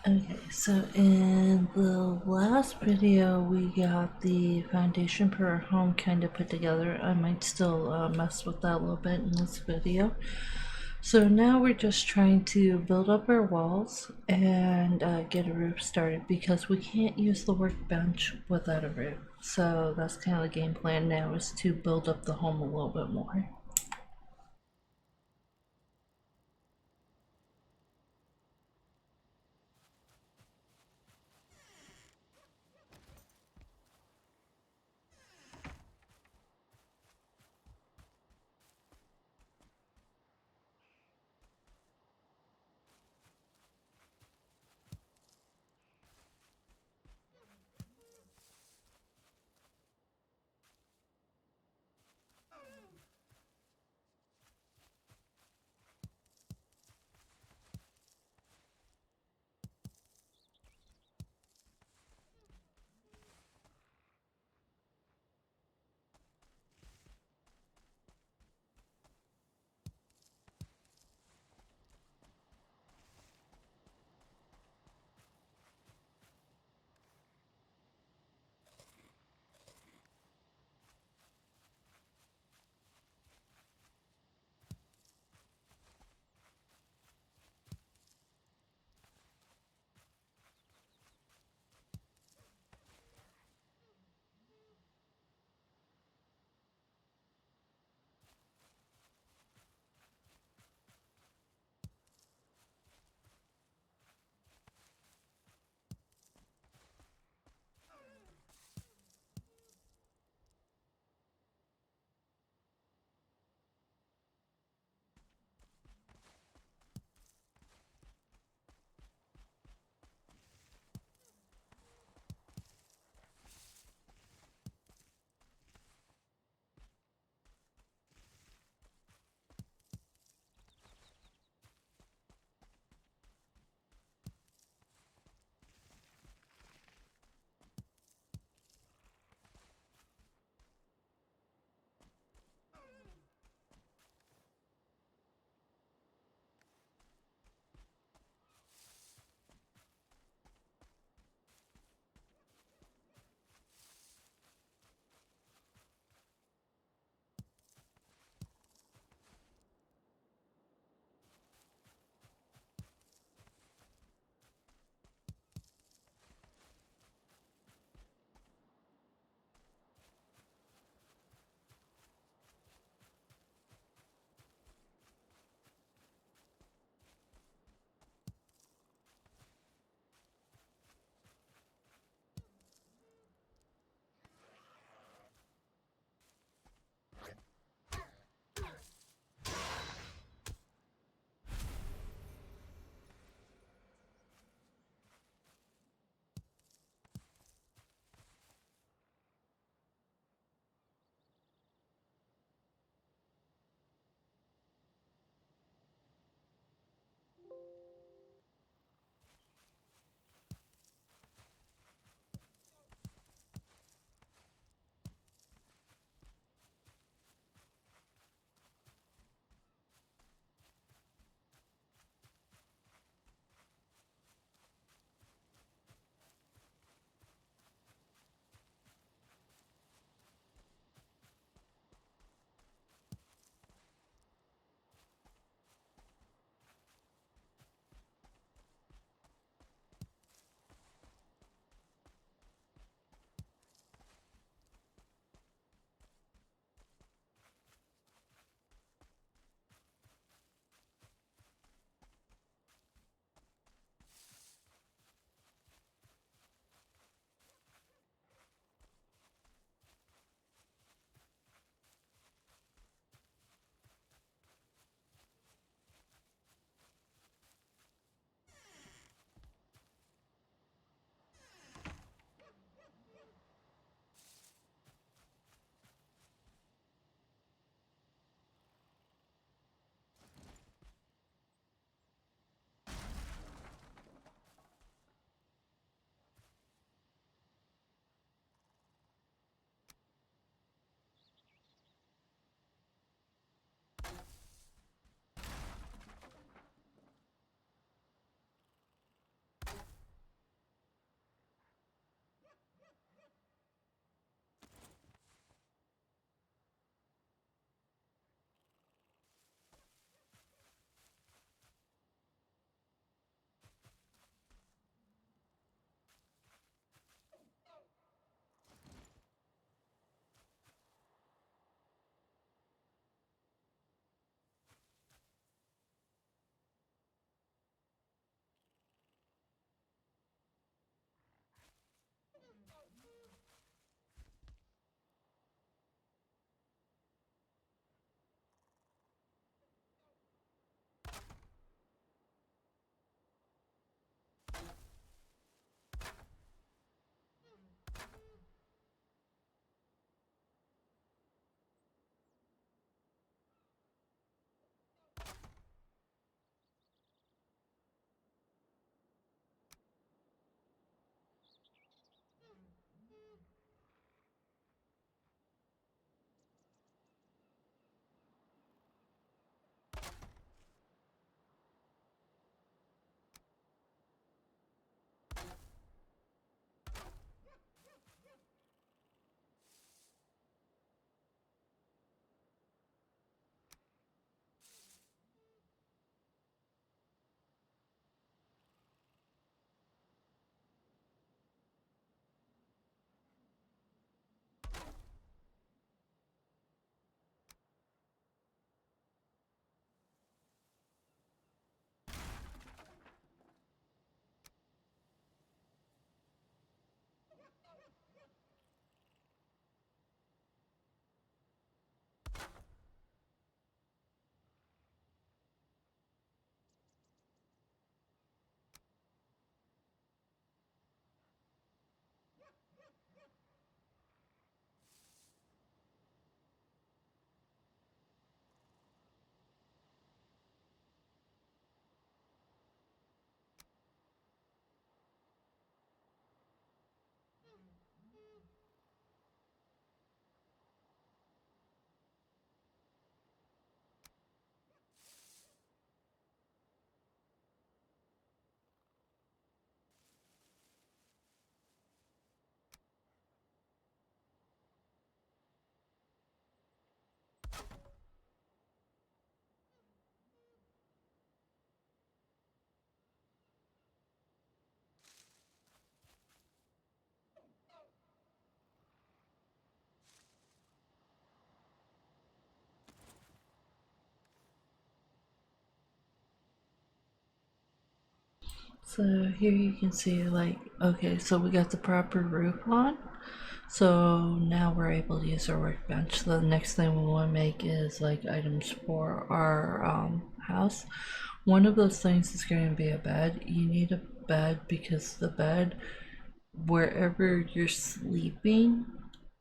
Okay, so in the last video, we got the foundation for our home kind of put together. I might still mess with that a little bit in this video. So now we're just trying to build up our walls and get a roof started because we can't use the workbench without a roof. So that's kind of the game plan now, is to build up the home a little bit more. So here you can see like, okay, so we got the proper roof on. So now we're able to use our workbench. The next thing we want to make is like items for our house. One of those things is going to be a bed. You need a bed because the bed, wherever you're sleeping,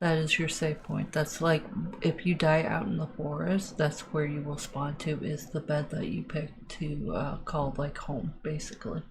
that is your save point. That's like if you die out in the forest, that's where you will spawn to, is the bed that you pick to call like home, basically.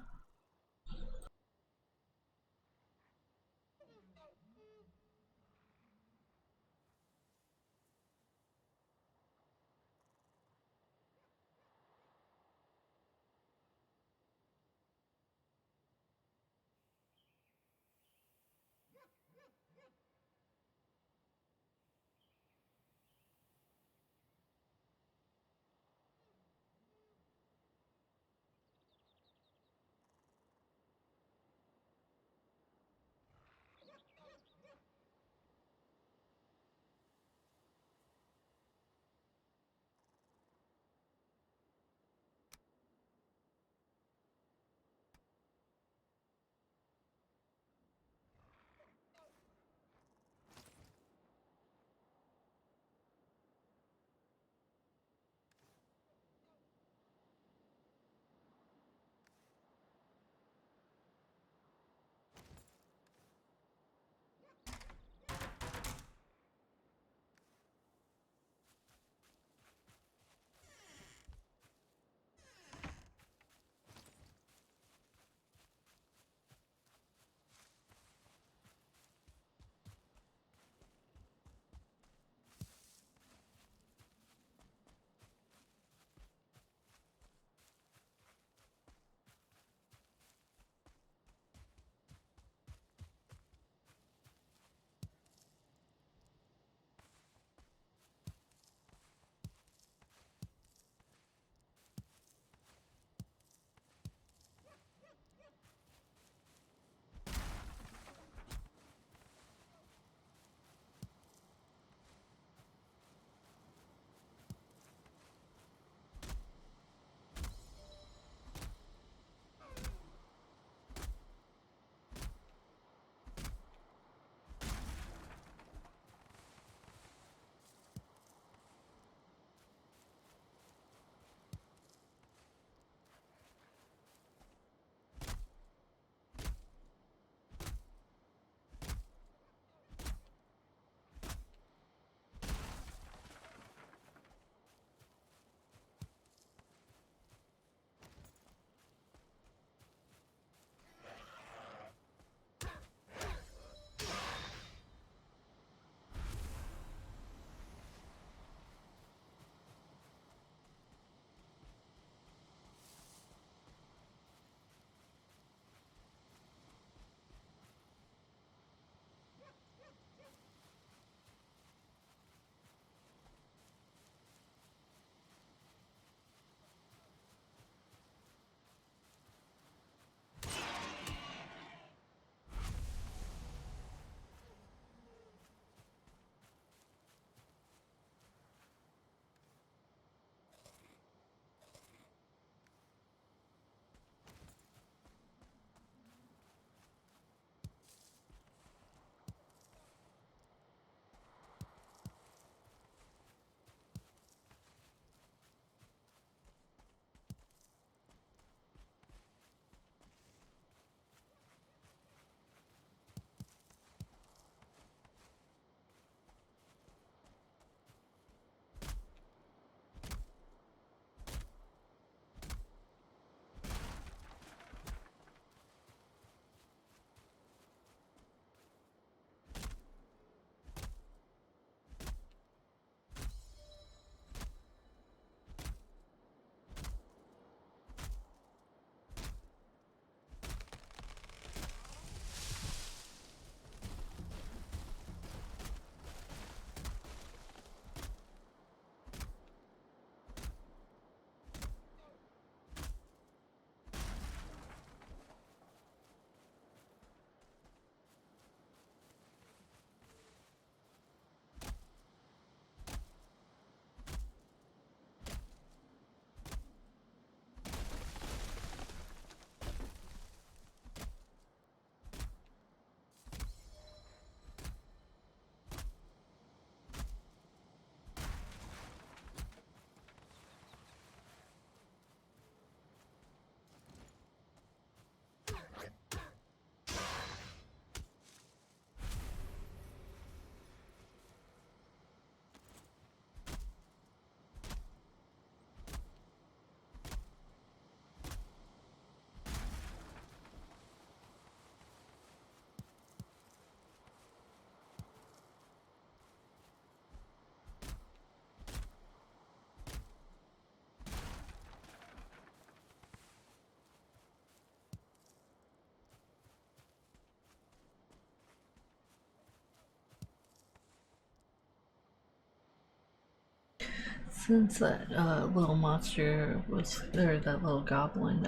Since that little monster was there, that little goblin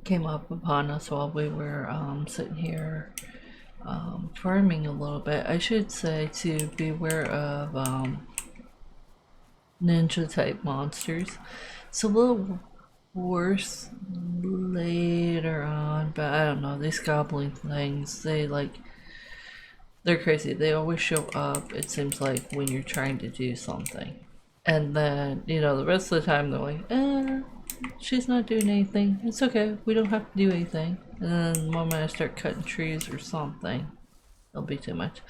came up upon us while we were sitting here farming a little bit, I should say to beware of ninja type monsters. It's a little worse later on, but I don't know. These goblin things, they're crazy. They always show up, it seems like, when you're trying to do something. And then, the rest of the time they're like, she's not doing anything. It's okay. We don't have to do anything. And then the moment I start cutting trees or something, it'll be too much.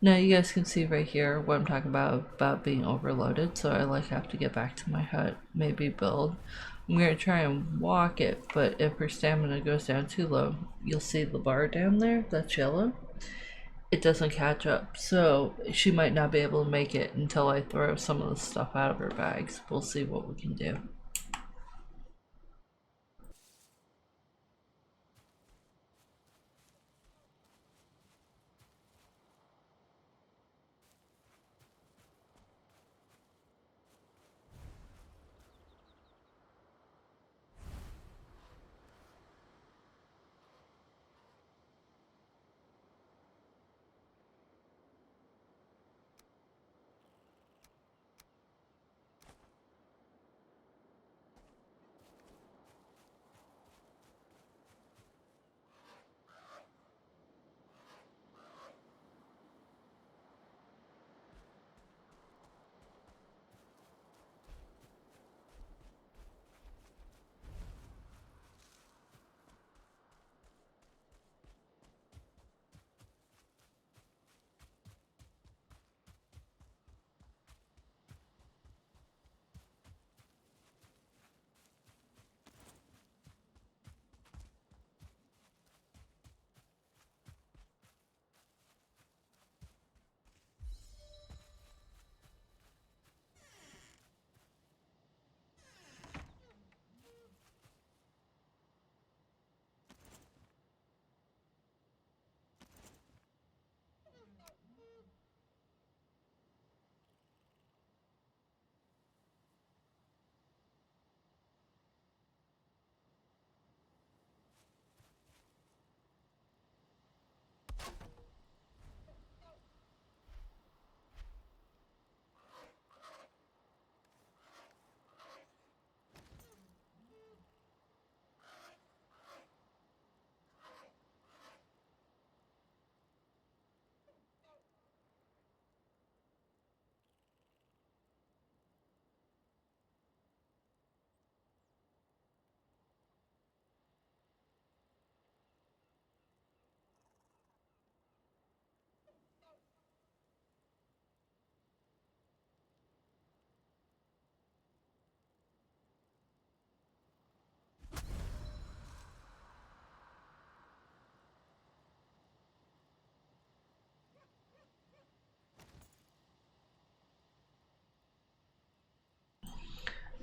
Now you guys can see right here what I'm talking about being overloaded. So I have to get back to my hut, maybe build. I'm gonna try and walk it, but if her stamina goes down too low, you'll see the bar down there that's yellow. It doesn't catch up, so she might not be able to make it until I throw some of the stuff out of her bags. We'll see what we can do.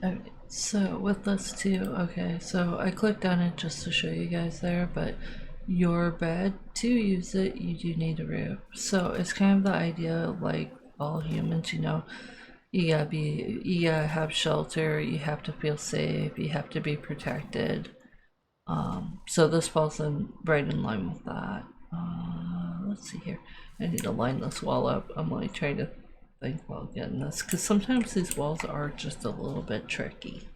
Okay, so with this too, okay, so I clicked on it just to show you guys there, but your bed, to use it, you do need a roof. So it's kind of the idea like all humans, you gotta have shelter, you have to feel safe, you have to be protected. So this falls in right in line with that. Let's see here. I need to line this wall up. I'm like trying to think while getting this, because sometimes these walls are just a little bit tricky.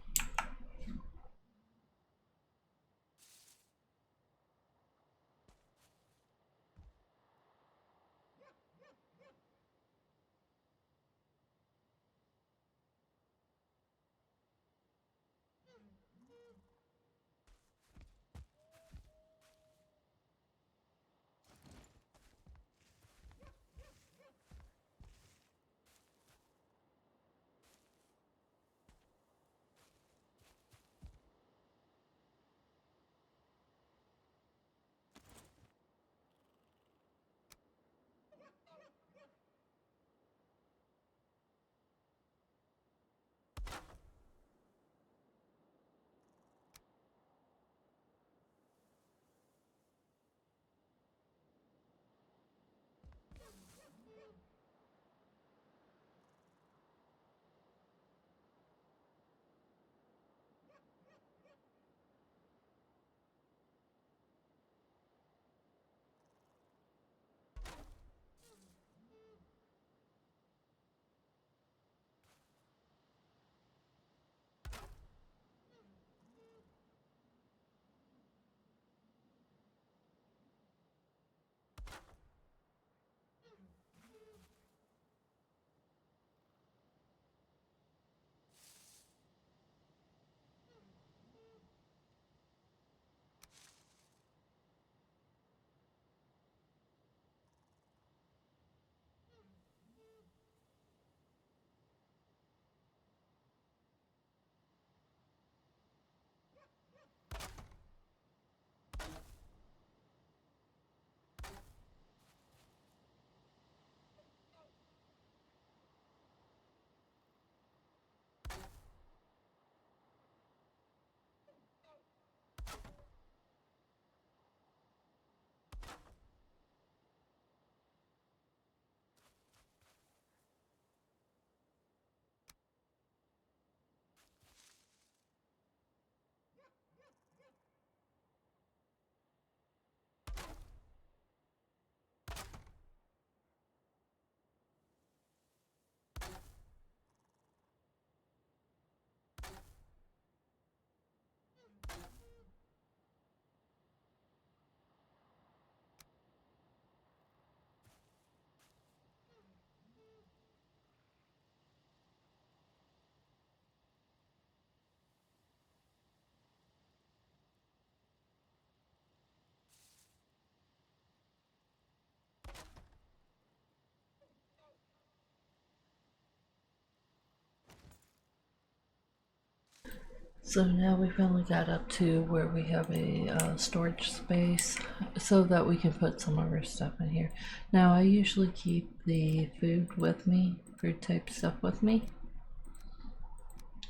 So now we finally got up to where we have a storage space so that we can put some of our stuff in here. Now I usually keep the food with me, food type stuff with me,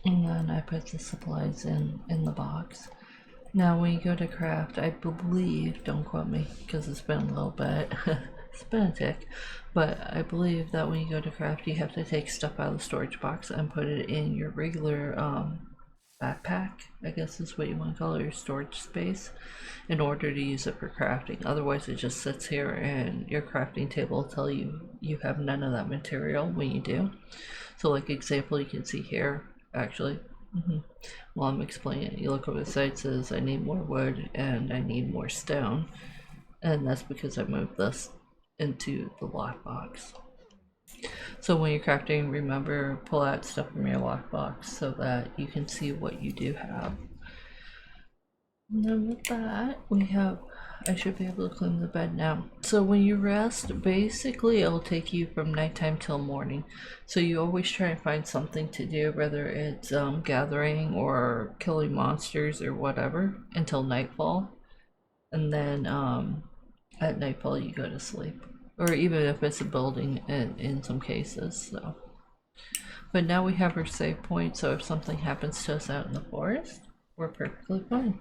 and then I put the supplies in the box. Now when you go to craft, I believe, don't quote me because it's been a little bit, it's been a tick, but I believe that when you go to craft you have to take stuff out of the storage box and put it in your regular backpack, I guess is what you want to call it, your storage space, in order to use it for crafting. Otherwise it just sits here and your crafting table will tell you you have none of that material when you do. So like example, you can see here actually, while I'm explaining it, you look over the side, it says I need more wood and I need more stone, and that's because I moved this into the lockbox. So when you're crafting, remember, pull out stuff from your lockbox so that you can see what you do have. And then with that, we have, I should be able to clean the bed now. So when you rest, basically it'll take you from nighttime till morning. So you always try and find something to do, whether it's gathering or killing monsters or whatever, until nightfall. And then at nightfall you go to sleep. Or even if it's a building in some cases, so. But now we have our save point, so if something happens to us out in the forest, we're perfectly fine.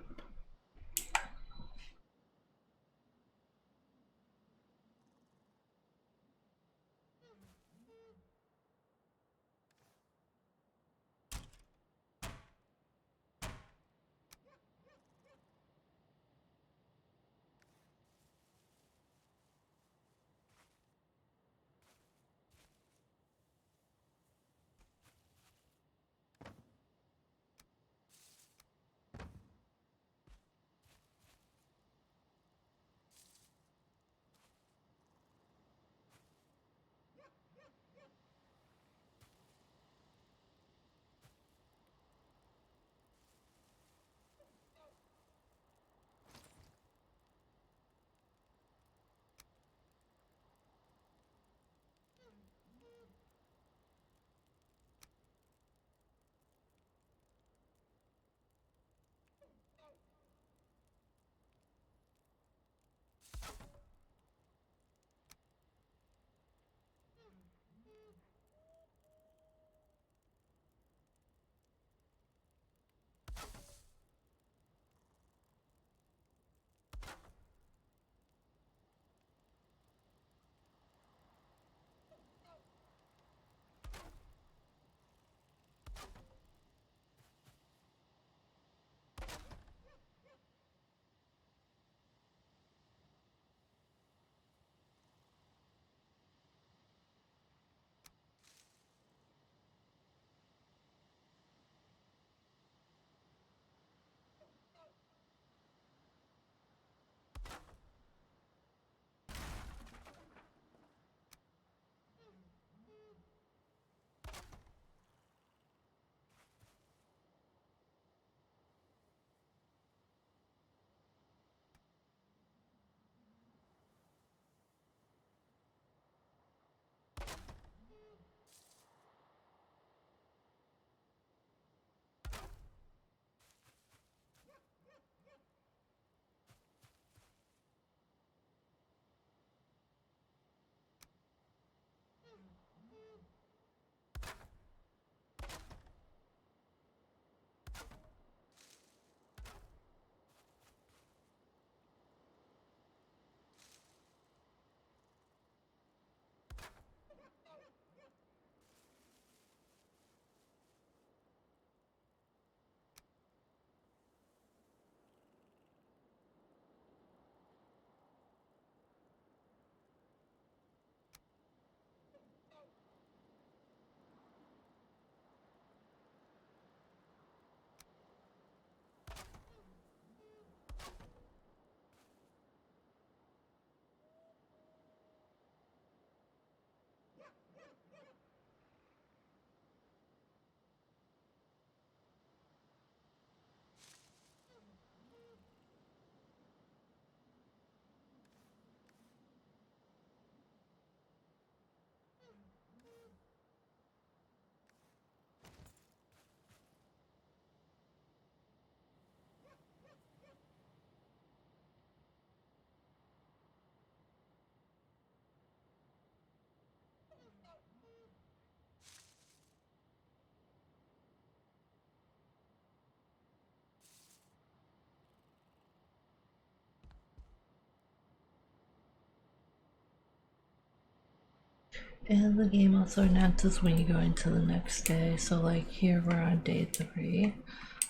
And the game also announces when you go into the next day. So like here we're on day 3.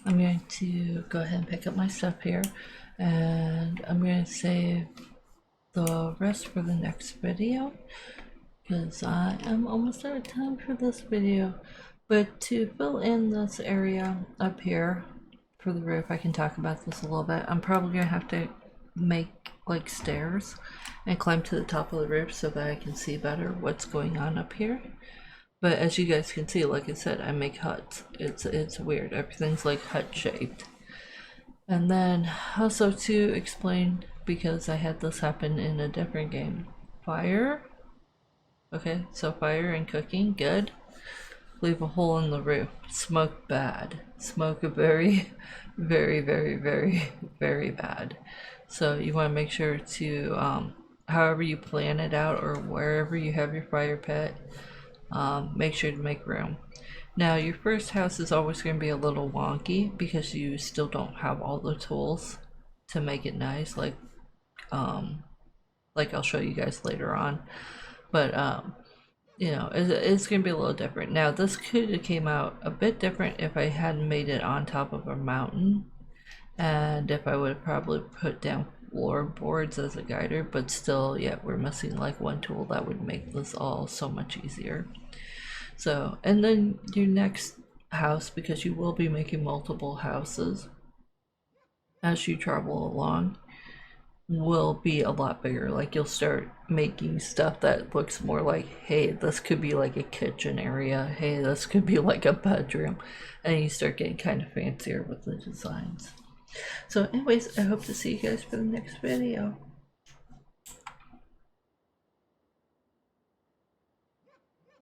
I'm going to go ahead and pick up my stuff here, and I'm going to save the rest for the next video because I am almost out of time for this video. But to fill in this area up here for the roof, I can talk about this a little bit. I'm probably gonna have to make like stairs and climb to the top of the roof so that I can see better what's going on up here. But as you guys can see, like I said, I make huts. It's weird. Everything's like hut shaped. And then also to explain, because I had this happen in a different game. Fire. Okay, so fire and cooking, good. Leave a hole in the roof. Smoke, bad. Smoke, very, very, very, very, very bad. So you want to make sure to, however you plan it out or wherever you have your fire pit, make sure to make room. Now your first house is always going to be a little wonky because you still don't have all the tools to make it nice, like I'll show you guys later on. But you know, it's gonna be a little different. Now this could have came out a bit different if I hadn't made it on top of a mountain, and if I would have probably put down floorboards as a guider, but still, yeah, we're missing like one tool that would make this all so much easier. So, and then your next house, because you will be making multiple houses as you travel along, will be a lot bigger. Like you'll start making stuff that looks more like, hey, this could be like a kitchen area, hey, this could be like a bedroom, and you start getting kind of fancier with the designs. So anyways, I hope to see you guys for the next video.